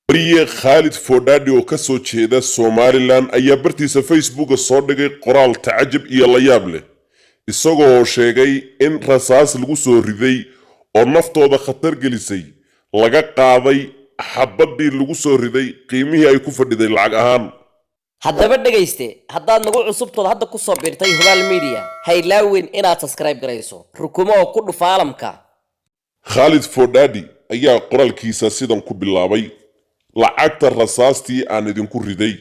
wariye Khalid Fodhadi oo ka soo jeeda Somaliland ayaa bartiisa Facebook soo dhigay qoraal tacajab iyo la yaab leh isagoo sheegay in rasaas lagu soo riday oo naftooda khatar gelisay laga qaaday xabadii lagu soo riday qiimihii ay ku fadhiday lacag ahaan. haddaba dhageyste haddaad nagu cusubtood hadda ku soo biirtay Hubaal Media hay laawin inaad subscribe garayso rukumo oo ku dhuf caalamka. Khalid Fodhadi ayaa qoraalkiisa sidan ku bilaabay: lacagta rasaastii aan idinku riday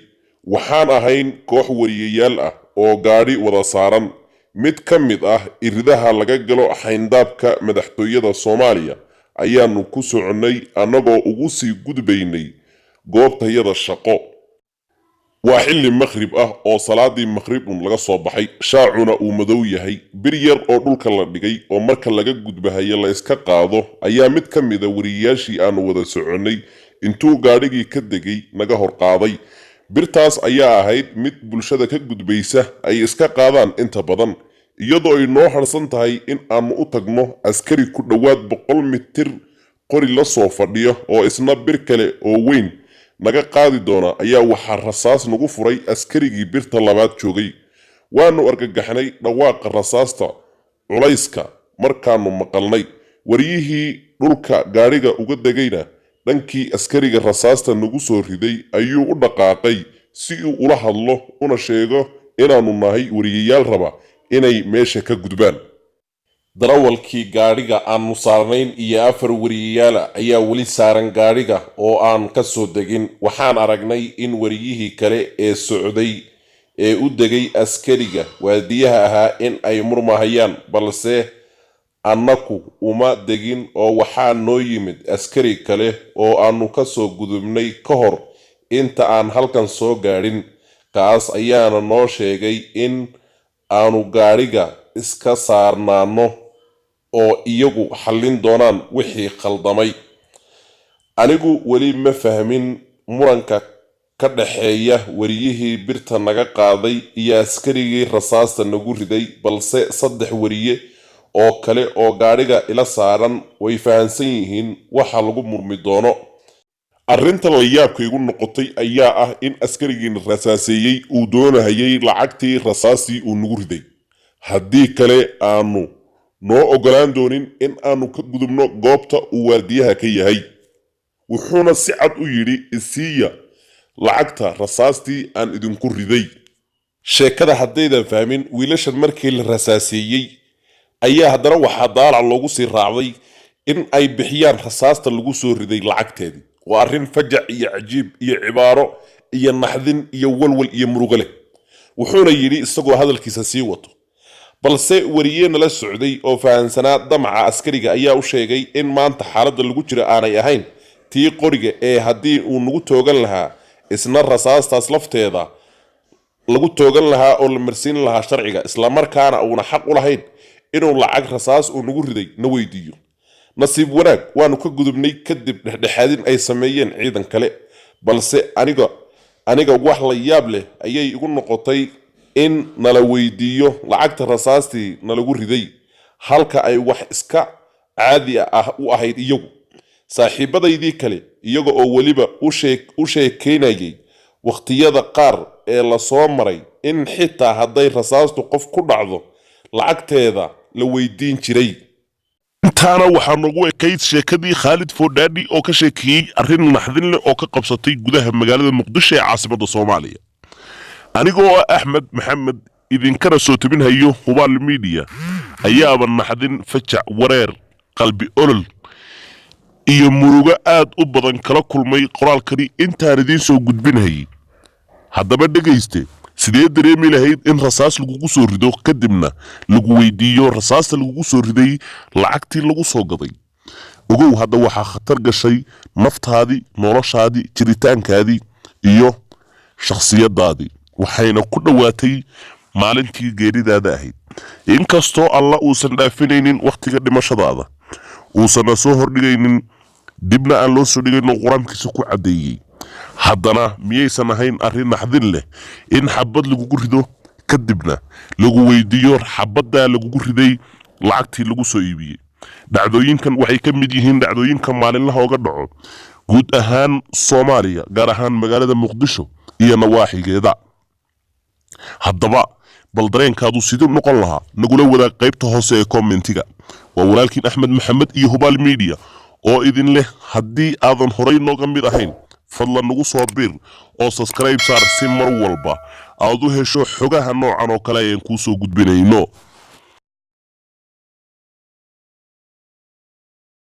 waxaan ahayn koox wariyeyaal ah oo gaari wada saaran mid ka mid ah iridaha laga galo xayndaabka madaxtooyada Soomaaliya ayaanu ku soconay anagoo ugu sii gudbaynay goobtayada shaqo. waa xilli maghrib ah oo salaadii maghribun laga soo baxay, shaacuna uu madow yahay, bir yar oo dhulka la dhigay oo marka laga gudbahayo la iska qaado ayaa mid ka mid ah wariyeyaashii aanu wada soconay intuu gaadhigii ka degay naga hor qaaday. birtaas ayaa ahayd mid bulshada ka gudbaysa ay iska qaadaan inta badan, iyadoo ay noo harsan tahay in aanu u tagno askari ku dhowaad 100 mitir qori la soo fadhiyo oo isna bir kale oo weyn naga qaadi doona ayaa waxaa rasaas nagu furay askarigii birta labaad joogay. waanu argagaxnay dhawaaqa rasaasta culayska markaanu maqalnay. wariyihii dhulka gaariga uga degayna dhankii askariga rasaasta nagu soo riday ayuu u dhaqaaqay si uu ula hadlo una sheego inaanu nahay wariyeyaal raba inay meesha ka gudbaan. darawalkii gaariga aanu saarnayn iyo 4 wariyeyaal ayaa weli saaran gaariga oo aan ka soo degin. waxaan aragnay in wariyihii kale ee socday ee u degay askariga waadiyaha ahaa in ay murmahayaan, balse annaku uma degin oo waxaa noo yimid askari kale oo aanu ka soo gudubnay ka hor inta aan halkan soo gaadhin. kaas ayaana noo sheegay in aanu gaariga iska saarnaano oo iyagu xallin doonaan wixii khaldamay. anigu weli ma fahmin muranka ka dhaxeeya wariyihii birta naga qaaday iyo askarigii rasaasta nagu riday, balse 3 wariye oo kale oo gaariga ila saaran way fahansan yihiin waxa lagu murmi doono. arrinta la yaabka igu noqotay ayaa ah in askarigii rasaaseeyay uu doonayay lacagtii rasaastii uu nagu riday, haddii kale aanu noo ogolaan doonin in aanu ka gudubno goobta uu waardiyaha ka yahay. wuxuuna si cad u yidhi isiiya lacagta rasaastii aan idinku riday. sheekada haddaydan fahmin, wiilashan markii la rasaaseeyey ayaa haddana waxaa daalac loogu sii raacday in ay bixiyaan rasaasta lagu soo riday lacagteedii. waa arrin fajac iyo cajiib iyo cibaaro iyo naxdin iyo walwal iyo murugo leh. wuxuuna yidhi isagoo hadalkiisa sii wato, balse wariye nala socday oo fahansanaa damaca askariga ayaa u sheegay in maanta xaaladda lagu jiro aanay ahayn tii qoriga ee haddii uu nagu toogan lahaa isna rasaastaas lafteeda lagu toogan lahaa oo la marsiin lahaa sharciga, islamarkaana uuna xaq u lahayn inuu lacag rasaas uu nagu riday na weydiiyo. nasiib wanaag waanu ka gudubnay kadib dhexdhexaadin ay sameeyeen ciidan kale, balse aniga wax la yaab leh ayay igu noqotay in nala weydiiyo lacagta rasaastii nalagu riday halka ay wax iska caadi ah u ahayd iyagu. saaxiibadaydii kale iyaga oo weliba u sheekeynayay waqtiyada qaar ee la soo maray in xitaa hadday rasaastu qof ku dhacdo lacagteeda la weydiin jiray. intaana waxaa noogu ekayd sheekadii Khalid Fodhadi oo ka sheekiyey arrin naxdin leh oo ka qabsatay gudaha magaalada Muqdisho ee caasimadda Soomaaliya. anigoo Axmed Maxamed idinkana soo tabinhayo Hubaal Media ayaaba naxdin, fajac, wareer, qalbi olol iyo murugo aad u badan kala kulmay qoraalkani intaan idiin soo gudbinayay. haddaba dhageyste, sidee dareemi lahayd in rasaas lagugu soo rido kadibna lagu weydiiyo rasaasta lagugu soo riday lacagtii lagu soo gaday? ogow hadda waxaa khatar gashay naftaadii, noloshaadii, jiritaankaadii iyo shakhsiyadaadii, waxayna ku dhowaatay maalintii geeridaada ahayd. inkastoo alla uusan dhaafinaynin waqtiga dhimashadaada, uusan soo hordhigaynin dibna aan loo soo dhigayno quraankiisa ku cadeeyay, haddana miyaysan ahayn arrin naxdin leh in xabad lagugu rido kadibna lagu weydiiyo xabadda lagugu riday lacagtii lagu soo iibiyey? dhacdooyinkan waxay ka mid yihiin dhacdooyinka maalinlaha uga dhaco guud ahaan Soomaaliya gaar ahaan magaalada Muqdisho iyo nawaaxigeeda. haddaba bal dareenkaadu sidii noqon lahaa nagula wadaag qaybta hoose ee commentiga. waa walaalkiin Axmed Maxamed iyo Hubaal Media oo idin leh haddii aadan horay nooga mid ahayn fadlan nagu soo bir oo subscribe saar si mar walba aad u hesho xogaha noocan oo kale ayaan kuu soo gudbinayno.